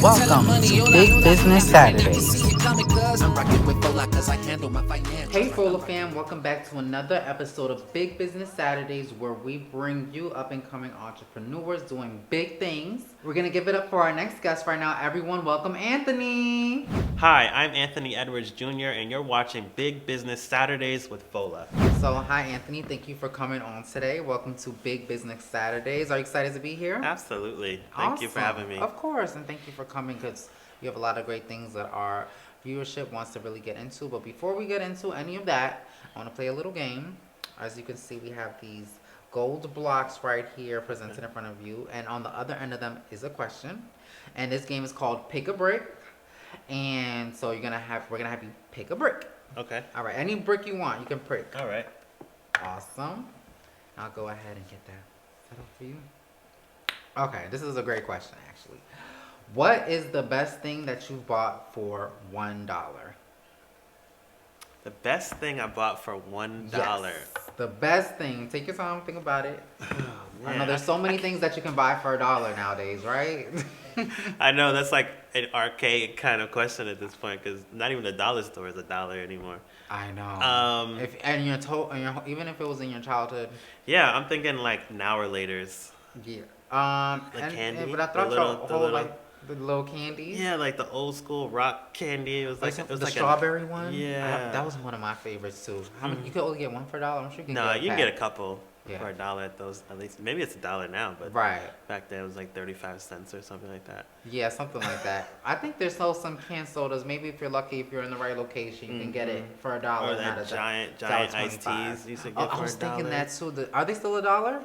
Welcome to Big Business Saturdays. Hey Fola fam, welcome back to another episode of Big Business Saturdays where we bring you up and coming entrepreneurs doing big things. We're going to give it up for our next guest right now. Everyone, welcome Anthony. Hi, I'm Anthony Edwards Jr. and you're watching Big Business Saturdays with Fola. So, hi Anthony, thank you for coming on today. Welcome to Big Business Saturdays. Are you excited to be here? Absolutely. Thank you for having me. Of course, and thank you for coming because you have a lot of great things that our viewership wants to really get into. But before we get into any of that, I want to play a little game. As you can see, we have these gold blocks right here presented in front of you, and on the other end of them is a question. And this game is called Pick a Brick. And so we're gonna have you pick a brick. Okay. All right. Any brick you want, you can pick. All right. Awesome. I'll go ahead and get that set up for you. Okay, this is a great question, actually. What is the best thing that you bought for $1? The best thing I bought for $1. Yes, the best thing. Take your time, think about it. Oh, I know there's so many things that you can buy for $1 nowadays, right? I know that's like an archaic kind of question at this point because not even the dollar store is $1 anymore. I know. Even if it was in your childhood. Yeah, I'm thinking like Now or Later's. Yeah. Candy. But I thought the little candies. Yeah, like the old school rock candy. It was like the strawberry one. Yeah, that was one of my favorites too. How many? You could only get one for $1. I'm sure you can. No, you can get a couple for $1 at those. At least maybe it's $1 now, but right back then it was like 35 cents or something like that. Yeah, something like that. I think there's still some canned sodas. Maybe if you're lucky, if you're in the right location, you can get it for $1. Or that giant iced teas you should get for $1. I was thinking that too. Are they still $1?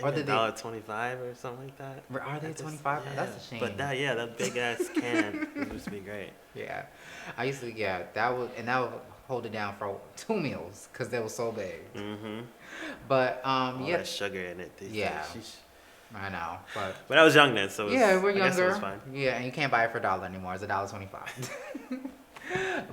Or did $1.25 or something like that? Are they 25? Yeah. That's a shame. But that big ass can used to be great. Yeah, I used to. Yeah, that would hold it down for 2 meals because they were so big. Mm-hmm. But that sugar in it. Yeah. I know, but I was young then, so we're younger. I guess it was fine. Yeah, and you can't buy it for $1 anymore. It's $1.25.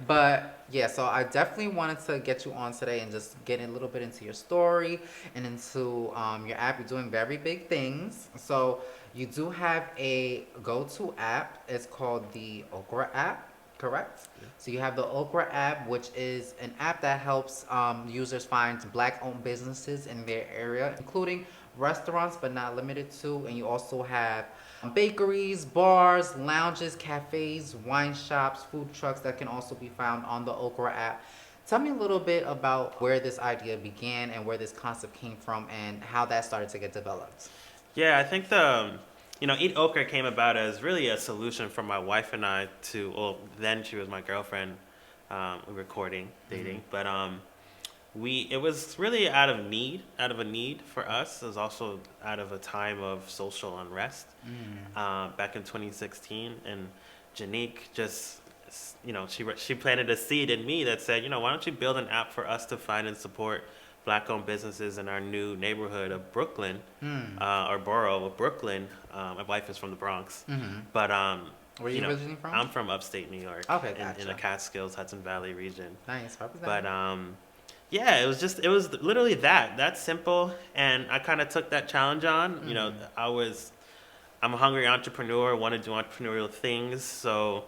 But yeah, so I definitely wanted to get you on today and just get a little bit into your story and into your app. You're doing very big things. So you do have a go-to app. It's called the EatOkra app, correct? Yeah. So you have the EatOkra app, which is an app that helps users find Black-owned businesses in their area, including restaurants, but not limited to. And you also have bakeries, bars, lounges, cafes, wine shops, food trucks that can also be found on the EatOkra app. Tell me a little bit about where this idea began and where this concept came from and how that started to get developed. Yeah, I think EatOkra came about as really a solution for my wife and I to, then she was my girlfriend, we were courting, dating, but it was really out of a need for us. It was also out of a time of social unrest back in 2016. And Janique just, she planted a seed in me that said, why don't you build an app for us to find and support Black-owned businesses in our new neighborhood of Brooklyn, or borough of Brooklyn. My wife is from the Bronx. But where are you originally from? I'm from upstate New York. Okay, gotcha. In the Catskills, Hudson Valley region. Nice. But yeah, it was literally that simple, and I kind of took that challenge on. I'm a hungry entrepreneur, want to do entrepreneurial things. So,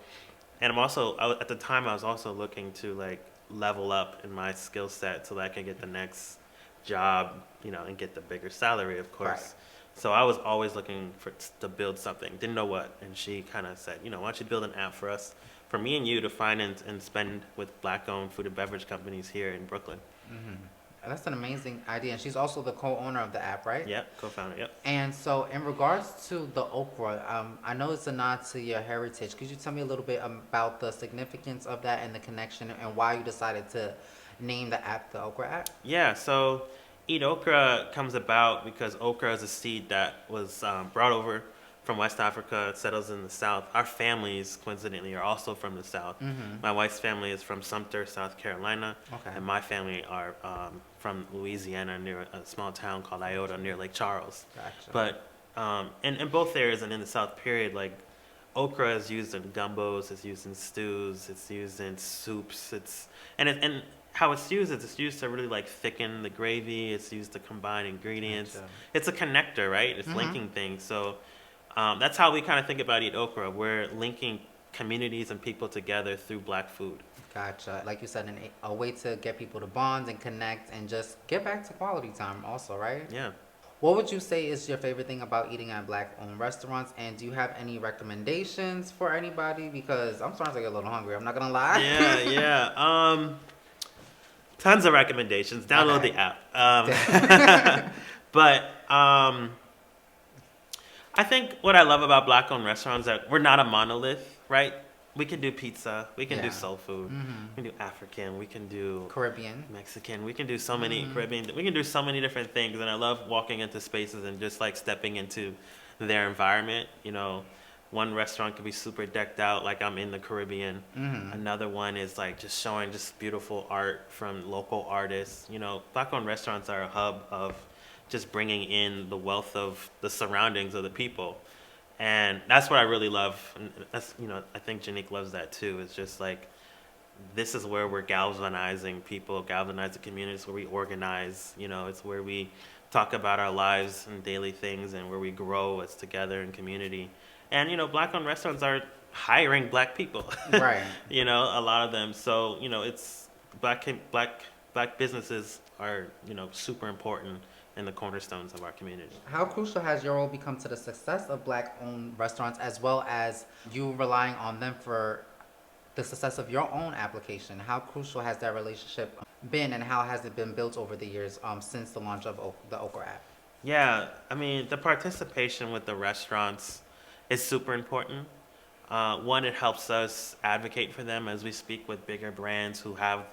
and at the time I was also looking to like level up in my skill set so that I can get the next job, and get the bigger salary, of course. Right. So I was always looking to build something, didn't know what, and she kind of said, why don't you build an app for us, for me and you to find and spend with Black-owned food and beverage companies here in Brooklyn. Mm-hmm. That's an amazing idea, and she's also the co-owner of the app, right? Yep, co-founder, yep. And so in regards to the EatOkra, I know it's a nod to your heritage. Could you tell me a little bit about the significance of that and the connection and why you decided to name the app the EatOkra app? Yeah, so EatOkra comes about because okra is a seed that was brought over from West Africa. It settles in the South. Our families, coincidentally, are also from the South. Mm-hmm. My wife's family is from Sumter, South Carolina. Okay. And my family are from Louisiana, near a small town called Iota, near Lake Charles. Gotcha. But in both areas and in the South period, like okra is used in gumbos, it's used in stews, it's used in soups. And how it's used is it's used to really like thicken the gravy. It's used to combine ingredients. Gotcha. It's a connector, right? It's linking things. So that's how we kind of think about EatOkra. We're linking communities and people together through Black food. Gotcha. Like you said, a way to get people to bond and connect and just get back to quality time also, right? Yeah. What would you say is your favorite thing about eating at Black-owned restaurants? And do you have any recommendations for anybody? Because I'm starting to get a little hungry. I'm not going to lie. Yeah. Tons of recommendations. Download Okay. the app. But I think what I love about Black-owned restaurants is that we're not a monolith, right? We can do pizza. We can do soul food. We can do African. We can do Caribbean. Mexican. We can do so many Caribbean. We can do so many different things. And I love walking into spaces and just like stepping into their environment. You know, one restaurant could be super decked out like I'm in the Caribbean. Another one is like just showing just beautiful art from local artists. You know, Black-owned restaurants are a hub of just bringing in the wealth of the surroundings of the people. And that's what I really love. And that's, you know, I think Janique loves that too. It's just like, this is where we're galvanizing people, galvanizing communities, where we organize, you know, it's where we talk about our lives and daily things and where we grow as together in community. And, you know, Black-owned restaurants are hiring Black people. Right. You know, a lot of them. So, you know, it's Black businesses are, you know, super important and the cornerstones of our community. How crucial has your role become to the success of Black-owned restaurants, as well as you relying on them for the success of your own application? How crucial has that relationship been, and how has it been built over the years since the launch of the Okra app? Yeah, I mean, the participation with the restaurants is super important. One, it helps us advocate for them as we speak with bigger brands who have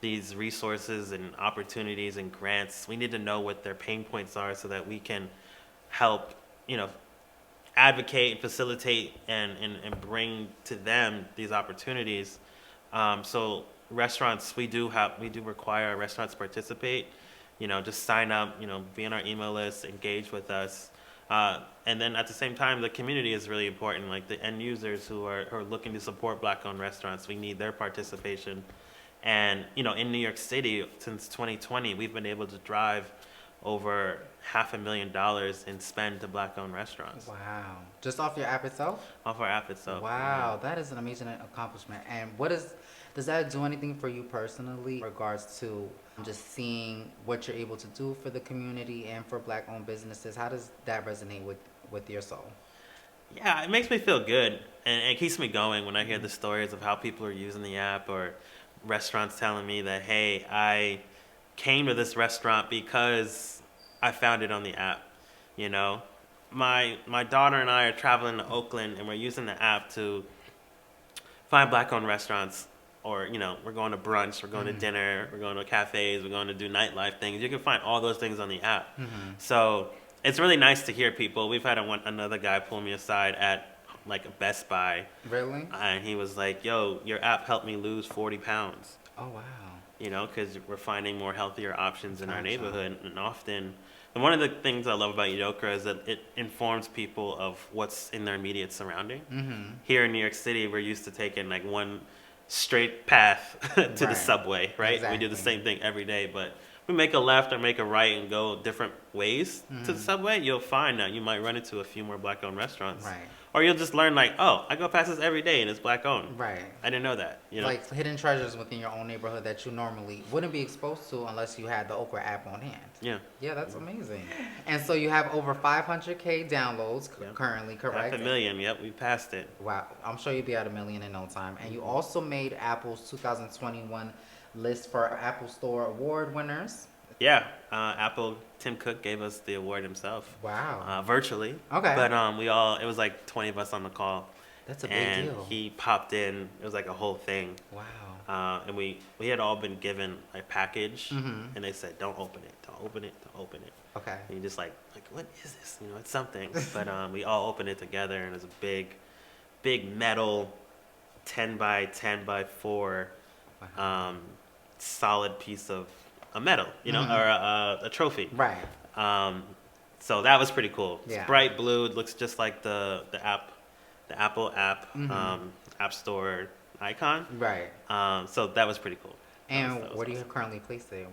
these resources and opportunities and grants. We need to know what their pain points are so that we can help, you know, advocate and facilitate and bring to them these opportunities. So restaurants, we do require our restaurants to participate. You know, just sign up, you know, be on our email list, engage with us. And then at the same time, the community is really important. Like the end users who are looking to support Black-owned restaurants, we need their participation. And, you know, in New York City, since 2020, we've been able to drive over $500,000 in spend to Black-owned restaurants. Wow. Just off your app itself? Off our app itself. Wow, that is an amazing accomplishment. And does that do anything for you personally in regards to just seeing what you're able to do for the community and for Black-owned businesses? How does that resonate with your soul? Yeah, it makes me feel good. And it keeps me going when I hear the stories of how people are using the app, or restaurants telling me that, hey, I came to this restaurant because I found it on the app. You know, my daughter and I are traveling to Oakland, and we're using the app to find Black-owned restaurants. Or, you know, we're going to brunch, we're going to dinner, we're going to cafes, we're going to do nightlife things. You can find all those things on the app. So it's really nice to hear people. We've had another guy pull me aside at like a Best Buy. Really? And he was like, yo, your app helped me lose 40 pounds. Oh, wow. You know, because we're finding more healthier options in our neighborhood. And often, and one of the things I love about EatOkra is that it informs people of what's in their immediate surrounding. Here in New York City, we're used to taking like one straight path to the subway, right? Exactly. We do the same thing every day, but we make a left or make a right and go different ways to the subway, you'll find that you might run into a few more Black-owned restaurants. Right. Or you'll just learn like, oh, I go past this every day and it's Black-owned. Right. I didn't know that. You know? Like hidden treasures within your own neighborhood that you normally wouldn't be exposed to unless you had the Okra app on hand. Yeah. Yeah, that's amazing. And so you have over 500K downloads Yep. currently, correct? 500,000. Yep, we passed it. Wow, I'm sure you'll be at 1 million in no time. And you also made Apple's 2021 list for Apple Store Award winners. Yeah, Apple, Tim Cook gave us the award himself. Wow. Virtually. Okay. But it was like 20 of us on the call. That's a big And deal. he popped in. It was like a whole thing. Wow. And we had all been given a package, and they said, don't open it, don't open it, don't open it. Okay. And you just like, what is this? You know, it's something. But we all opened it together, and it was a big metal 10 by 10 by 4 solid piece of a medal, you know, or a trophy. Right. So that was pretty cool. It's Yeah. bright blue. It looks just like the Apple app, App Store icon. Right. So that was pretty cool. And That was where do you awesome. currently place it?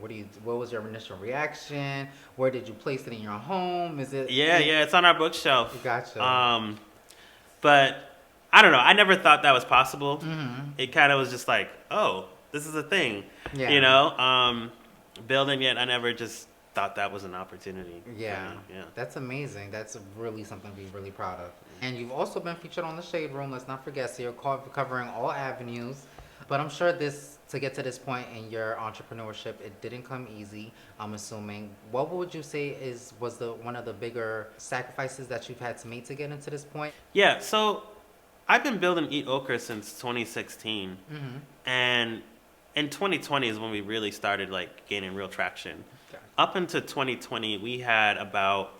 What was your initial reaction? Where did you place it in your home? Is it? Yeah, it's on our bookshelf. Gotcha. But I don't know. I never thought that was possible. Mm-hmm. It kind of was just like, oh, this is a thing, Yeah. you know. Building it, I never just thought that was an opportunity. Yeah. Yeah. That's amazing. That's really something to be really proud of. And you've also been featured on the Shade Room. Let's not forget. So you're covering all avenues. But I'm sure to get to this point in your entrepreneurship, it didn't come easy. I'm assuming. What would you say was the one of the bigger sacrifices that you've had to make to get into this point? Yeah. So I've been building EatOkra since 2016, Mm-hmm. and in 2020 is when we really started like gaining real traction. Gotcha. Up until 2020, we had about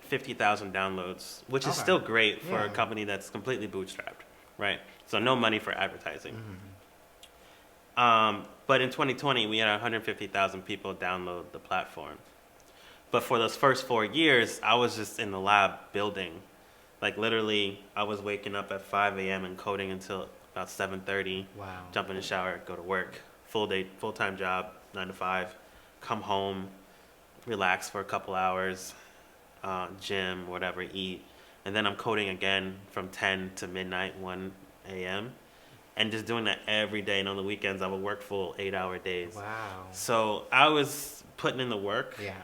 50,000 downloads, which is Okay. still great for a Yeah. company that's completely bootstrapped, right? So no money for advertising. But in 2020, we had 150,000 people download the platform. But for those first 4 years, I was just in the lab building. Like literally, I was waking up at 5 a.m. and coding until about 7:30. Wow. Jump in the shower, go to work, full-time job, 9 to 5. Come home, relax for a couple hours, gym, whatever, eat, and then I'm coding again from 10 to midnight, 1 a.m. And just doing that every day. And on the weekends, I would work full 8-hour days. Wow. So I was putting in the work. Yeah.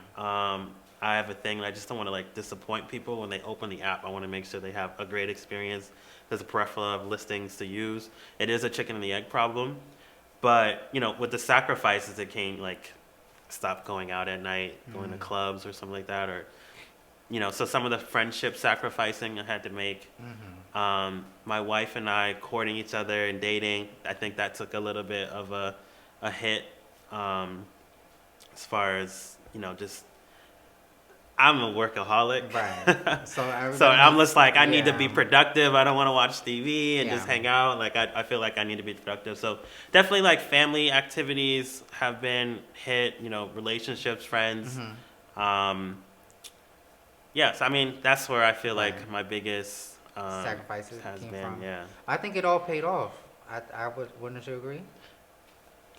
I have a thing. I just don't want to like disappoint people when they open the app. I want to make sure they have a great experience. There's a plethora of listings to use. It is a chicken and the egg problem, but you know, with the sacrifices that came, like stop going out at night, going to clubs or something like that, or you know, so some of the friendship sacrificing I had to make. My wife and I courting each other and dating, I think that took a little bit of a hit, as far as, you know, just, I'm a workaholic. Right. So I'm just like, I need to be Yeah. productive. I don't want to watch TV and just Yeah. hang out. Like, I feel like I need to be productive. So definitely like family activities have been hit, you know, relationships, friends. Yes, I mean, that's where I feel like Right. my biggest Sacrifices has came been, from. yeah. I think it all paid off. Wouldn't you agree?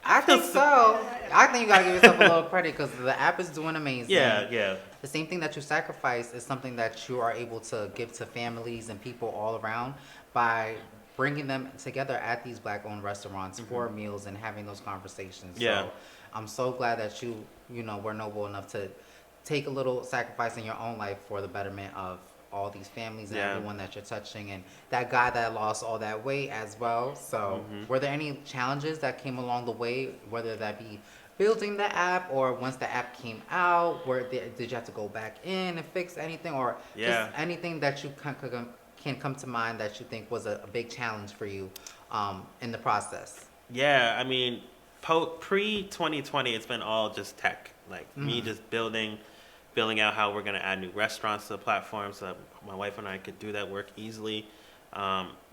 I think so. I think you gotta give yourself a little credit because the app is doing amazing. Yeah. The same thing that you sacrifice is something that you are able to give to families and people all around by bringing them together at these black-owned restaurants for meals and having those conversations. Yeah. So I'm so glad that you were noble enough to take a little sacrifice in your own life for the betterment of all these families and Yeah. everyone that you're touching, and that guy that lost all that weight as well. So were there any challenges that came along the way, whether that be building the app or once the app came out, did you have to go back in and fix anything, or Yeah. just anything that you can come to mind that you think was a big challenge for you in the process? Yeah, I mean, pre-2020, it's been all just tech. Like me just building out how we're going to add new restaurants to the platform so that my wife and I could do that work easily.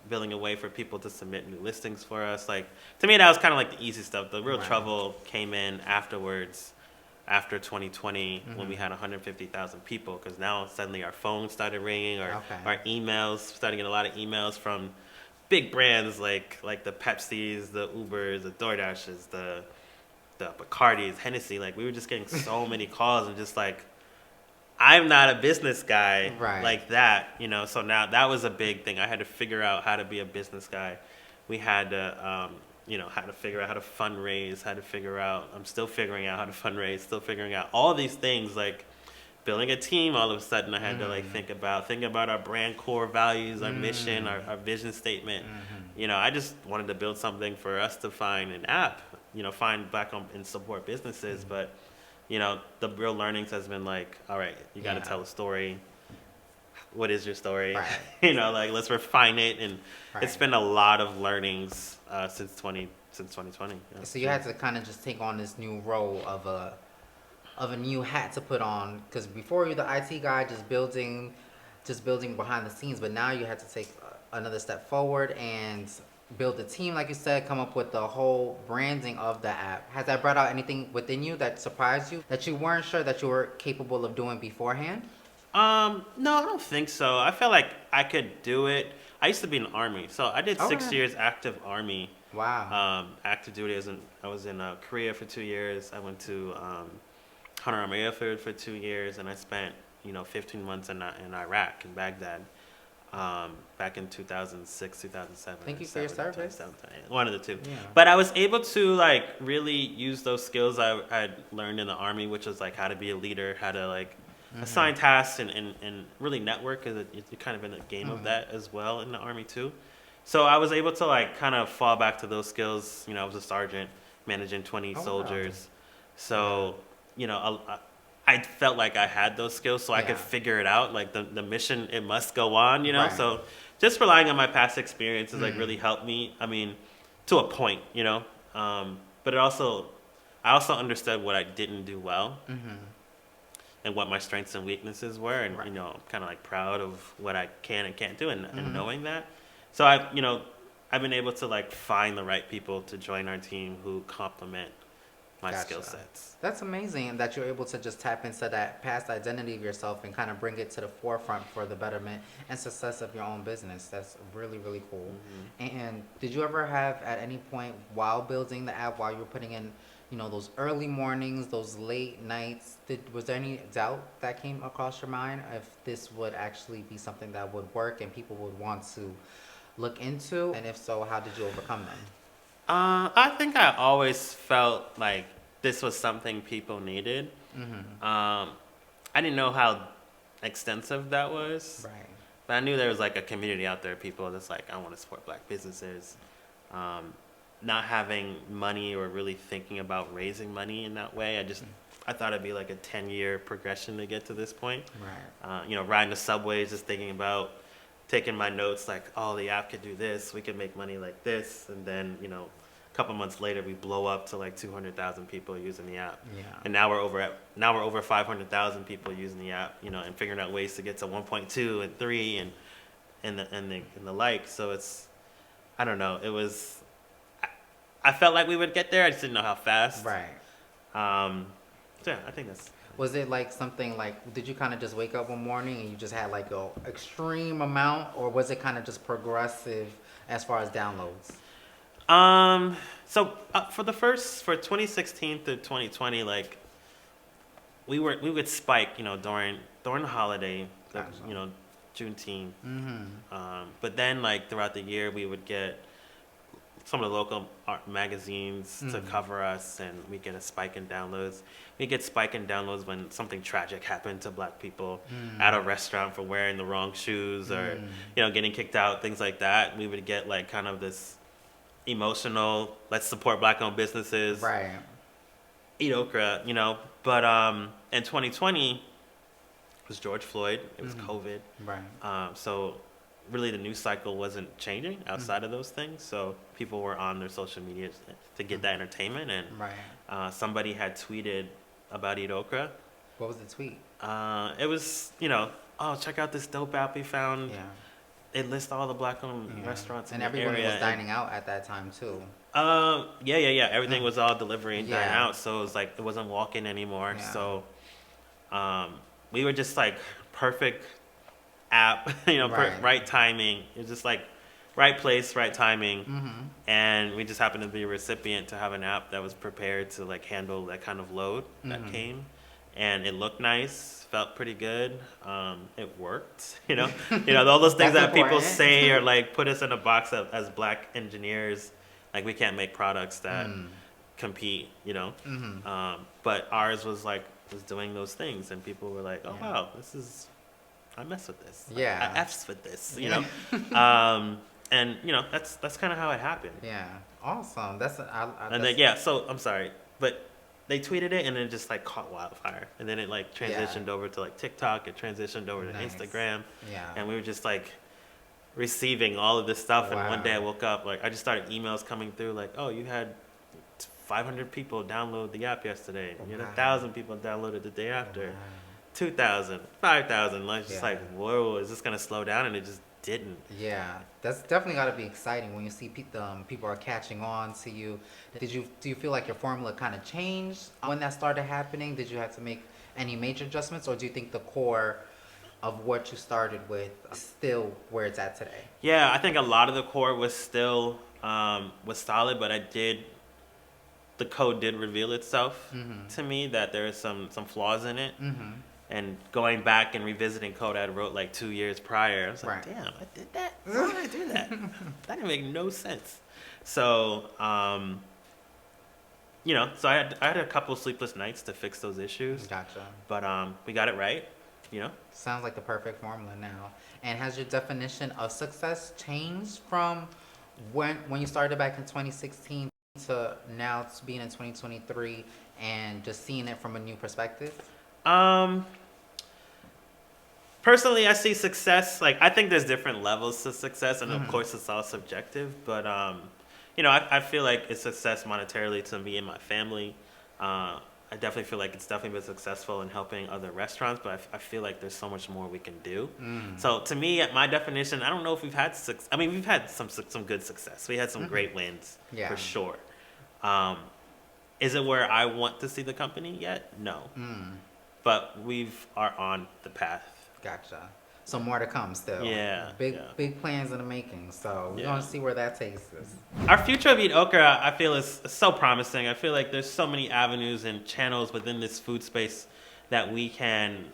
Building a way for people to submit new listings for us. Like, to me, that was kind of like the easy stuff. The real Right. trouble came in afterwards, after 2020, when we had 150,000 people, because now suddenly our phones started ringing, or Okay. our emails, started getting a lot of emails from big brands like the Pepsis, the Ubers, the DoorDashes, the Bacardis, Hennessy. Like, we were just getting so many calls, and just like, I'm not a business guy Right. like that, you know. So now that was a big thing. I had to figure out how to be a business guy. We had to, how to figure out how to fundraise, how to figure out, I'm still figuring out how to fundraise, still figuring out all these things, like building a team. All of a sudden I had to like think about our brand core values, our mission, our vision statement. You know, I just wanted to build something for us to find an app, you know, find black and support businesses. But you know, the real learnings has been like, all right, you got to Yeah. tell a story. What is your story? Right. You know, like, let's refine it. And it's Right. been a lot of learnings since 2020. Yeah. So you had to kind of just take on this new role of a new hat to put on, because before you're the IT guy just building behind the scenes, but now you had to take another step forward and build a team, like you said, come up with the whole branding of the app. Has that brought out anything within you that surprised you that you weren't sure that you were capable of doing beforehand? No, I don't think so. I felt like I could do it. I used to be in the Army, so I did 6 Okay. years active Army. Active duty. I was in Korea for 2 years. I went to 100 Army Airfield for 2 years, and I spent 15 months in Iraq, in Baghdad, back in 2006, 2007. Thank you for your service. One of the two. Yeah. But I was able to like really use those skills I had learned in the Army, which was like how to be a leader, how to like assign tasks and really network, because you're kind of in the game of that as well in the Army too. So I was able to like kind of fall back to those skills. I was a sergeant managing 20 soldiers. Wow. So, I felt like I had those skills, so I could figure it out. Like the mission, it must go on, Right. So just relying on my past experiences like really helped me. I mean, to a point, but I also understood what I didn't do well and what my strengths and weaknesses were, and I'm kind of like proud of what I can and can't do, and knowing that. So I've been able to like find the right people to join our team who complement my skill sets. That's amazing that you're able to just tap into that past identity of yourself and kind of bring it to the forefront for the betterment and success of your own business. That's really, really cool. And did you ever have at any point while building the app, while you were putting in, those early mornings, those late nights, was there any doubt that came across your mind if this would actually be something that would work and people would want to look into? And if so, how did you overcome them? I think I always felt like this was something people needed. I didn't know how extensive that was. Right. But I knew there was like a community out there, people that's like, I want to support Black businesses. Not having money or really thinking about raising money in that way. I thought it'd be like a 10-year progression to get to this point. Right. Riding the subways, just thinking about taking my notes like, oh, the app could do this, we could make money like this, and then a couple months later we blow up to like 200,000 people using the app. Yeah. And now we're over 500,000 people using the app, and figuring out ways to get to 1.2 and 3 and the like. So it's, I don't know, it was, I felt like we would get there, I just didn't know how fast. Right. So yeah, I think that's. Was it like something like, did you kind of just wake up one morning and you just had like a extreme amount, or was it kind of just progressive as far as downloads? So for 2016 to 2020, like we would spike, during the holiday, Gotcha. Juneteenth. But then like throughout the year, we would get some of the local art magazines to cover us, and we get a spike in downloads. We get spike in downloads when something tragic happened to Black people at a restaurant for wearing the wrong shoes or, getting kicked out, things like that. We would get like kind of this emotional, let's support Black-owned businesses. Right. EatOkra, But in 2020, it was George Floyd. It was COVID. Right. So really the news cycle wasn't changing outside of those things. So people were on their social media to get that entertainment. And somebody had tweeted about EatOkra. What was the tweet? It was, oh, check out this dope app we found. Yeah. It lists all the Black-owned restaurants in the area. And everyone was dining out at that time too. Yeah. Everything was all delivery and dine out. So it was like, it wasn't walk-in anymore. Yeah. So we were just like perfect app, right timing. It was just like right place, right timing. And we just happened to be a recipient to have an app that was prepared to like handle that kind of load that came. And it looked nice, felt pretty good. It worked, all those things that people say are like put us in a box as Black engineers, like we can't make products that compete, but ours was doing those things, and people were like, oh wow, I mess with this. Yeah. I F's with this, and that's kind of how it happened. Yeah. Awesome. So I'm sorry, but they tweeted it and it just like caught wildfire, and then it like transitioned over to like TikTok. It transitioned over to Instagram. Yeah. And we were just like receiving all of this stuff. And one day I woke up, like I just started emails coming through like, oh, you had 500 people download the app yesterday. You had 1,000 people downloaded the day after. 2,000, 5,000. Like just like, whoa, is this gonna slow down? And it just didn't. Yeah, that's definitely got to be exciting when you see people are catching on to you. Do you feel like your formula kind of changed when that started happening? Did you have to make any major adjustments, or do you think the core of what you started with is still where it's at today? Yeah, I think a lot of the core was still was solid, but the code did reveal itself to me that there is some flaws in it. And going back and revisiting code I wrote like 2 years prior, I was like, damn, I did that? Why did I do that? That didn't make no sense. So, so I had a couple sleepless nights to fix those issues. Gotcha. But we got it right, Sounds like the perfect formula now. And has your definition of success changed from when you started back in 2016 to now being in 2023 and just seeing it from a new perspective? Personally, I see success, like, I think there's different levels to success, and of course it's all subjective, but, I feel like it's success monetarily to me and my family. I definitely feel like it's definitely been successful in helping other restaurants, but I feel like there's so much more we can do. So to me, at my definition, I don't know if we've had we've had some good success. We had some great wins, for sure. Is it where I want to see the company yet? No. But are on the path. Gotcha. So more to come still. Yeah. Big plans in the making. So we're going to see where that takes us. Our future of EatOkra, I feel, is so promising. I feel like there's so many avenues and channels within this food space that we can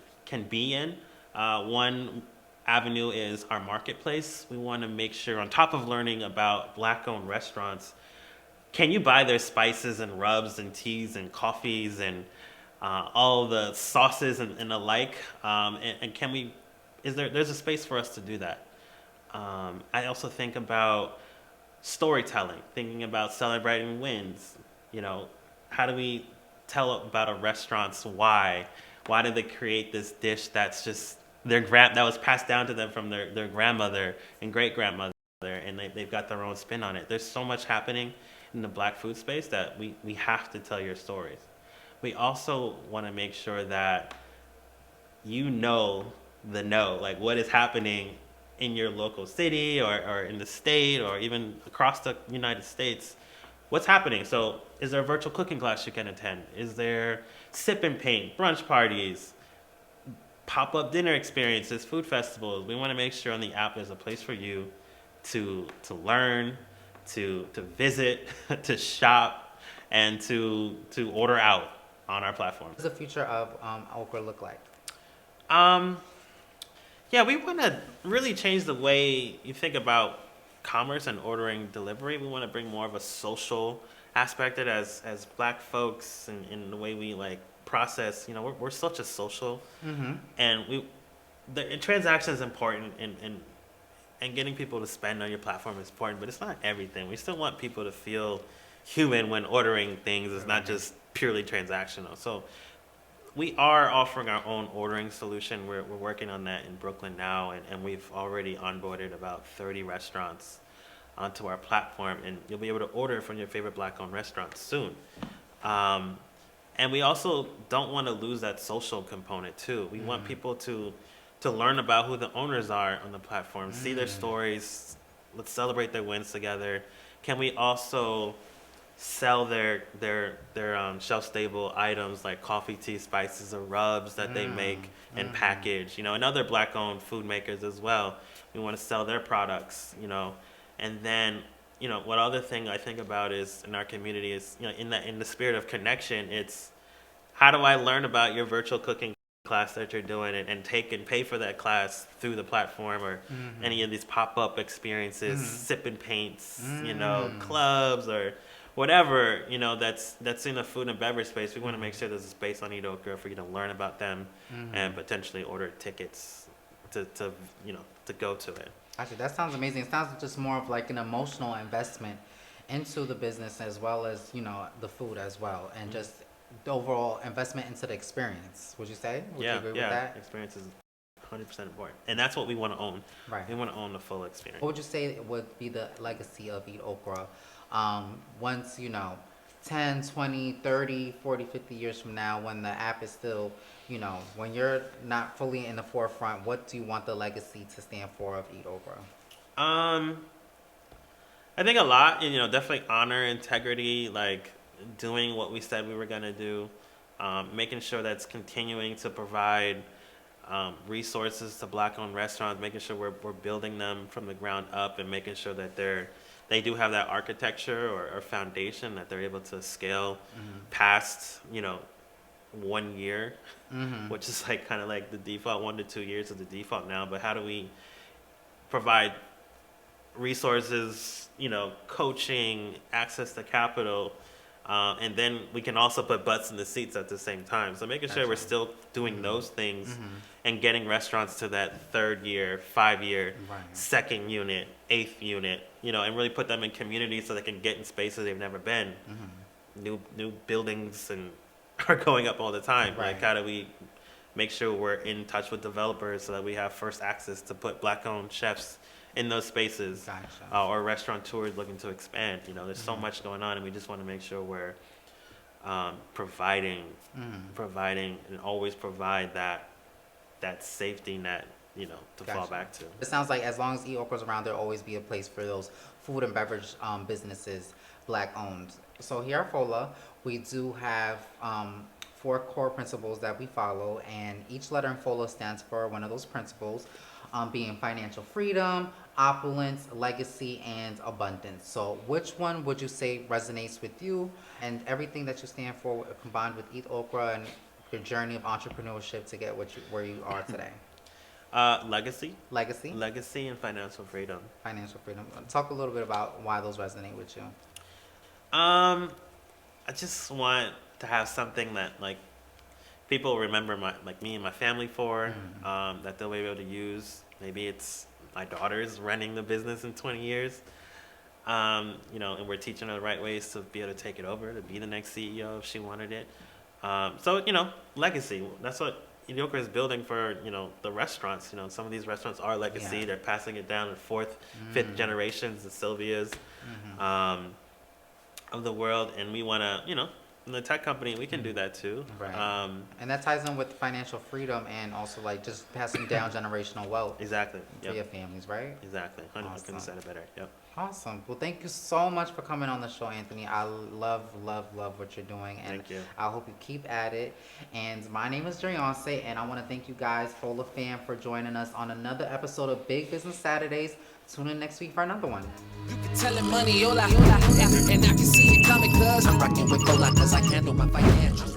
be in. One avenue is our marketplace. We want to make sure, on top of learning about Black-owned restaurants, can you buy their spices and rubs and teas and coffees and all the sauces and the like? And can we? There's a space for us to do that. I also think about storytelling, thinking about celebrating wins. How do we tell about a restaurant's why? Why did they create this dish that's just that was passed down to them from their grandmother and great grandmother, and they've got their own spin on it. There's so much happening in the Black food space that we have to tell your stories. We also want to make sure that like what is happening in your local city or in the state or even across the United States. What's happening? So is there a virtual cooking class you can attend? Is there sip and paint, brunch parties, pop-up dinner experiences, food festivals? We want to make sure on the app there's a place for you to learn, to visit, to shop, and to order out on our platform. What does the future of Okra look like? Yeah, we want to really change the way you think about commerce and ordering delivery. We want to bring more of a social aspect of it as Black folks and in the way we like process. We're such a social, and the transaction is important, and getting people to spend on your platform is important, but it's not everything. We still want people to feel human when ordering things. It's not just purely transactional. So we are offering our own ordering solution. We're working on that in Brooklyn now, and we've already onboarded about 30 restaurants onto our platform, and you'll be able to order from your favorite Black-owned restaurants soon. And we also don't want to lose that social component too. We want people to learn about who the owners are on the platform, see their stories. Let's celebrate their wins together. Can we also sell their shelf-stable items like coffee, tea, spices, or rubs that they make and package, and other Black-owned food makers as well. We want to sell their products, and then, what other thing I think about is in our community is, in the spirit of connection, it's how do I learn about your virtual cooking class that you're doing and take and pay for that class through the platform or any of these pop-up experiences, sip and paints, clubs or whatever, that's in the food and beverage space. We want to make sure there's a space on EatOkra for you to learn about them and potentially order tickets to go to it. Actually, that sounds amazing. It sounds just more of like an emotional investment into the business as well as, the food as well, and just the overall investment into the experience. Would you say? Would you agree with that? Experience is 100% important. And that's what we want to own. Right. We want to own the full experience. What would you say would be the legacy of EatOkra once, 10, 20, 30, 40, 50 years from now when the app is still, when you're not fully in the forefront, what do you want the legacy to stand for of EatOkra? I think a lot, definitely honor, integrity, like doing what we said we were going to do, making sure that's continuing to provide resources to Black-owned restaurants, making sure we're building them from the ground up and making sure that they do have that architecture or foundation that they're able to scale past, 1 year, which is like kind of like the default. 1 to 2 years is the default now. But how do we provide resources, coaching, access to capital, and then we can also put butts in the seats at the same time. So making sure we're still doing those things and getting restaurants to that 3rd year, 5-year, Right. 2nd unit, 8th unit, and really put them in communities so they can get in spaces they've never been. New buildings and are going up all the time. Right. Like, how do we make sure we're in touch with developers so that we have first access to put Black-owned chefs in those spaces, Gotcha. or restaurateurs looking to expand. There's so much going on, and we just want to make sure we're providing, and always provide that safety net, to fall Gotcha. back to. It sounds like as long as EatOkra's around, there'll always be a place for those food and beverage businesses, Black-owned. So here at Fola, we do have 4 core principles that we follow, and each letter in Fola stands for one of those principles, being financial freedom, opulence, legacy, and abundance. So which one would you say resonates with you, and everything that you stand for combined with EatOkra and your journey of entrepreneurship to get where you are today? Legacy. Legacy, Legacy and financial freedom. financial freedom. Talk a little bit about why those resonate with you. I just want to have something that, like, people remember me and my family for, that they'll be able to use. Maybe it's my daughter's running the business in 20 years, and we're teaching her the right ways to be able to take it over, to be the next CEO if she wanted it. So, legacy. That's what EatOkra is building for, the restaurants. Some of these restaurants are legacy. Yeah. They're passing it down to 4th, 5th generations, the Sylvias of the world. And we want to, in the tech company, we can do that too. Right. And that ties in with financial freedom and also like just passing down generational wealth Exactly. for your families, right? Exactly. 100% Awesome. said it better. Yep. Awesome. Well, thank you so much for coming on the show, Anthony. I love what you're doing, and Thank you. I hope you keep at it. And my name is Dreyoncé, and I want to thank you guys, Fola fam, for joining us on another episode of Big Business Saturdays. Tune in next week for another one. You can tell him money, hola, and I can see it coming, cause I'm rocking with Fola, cause I handle my financial.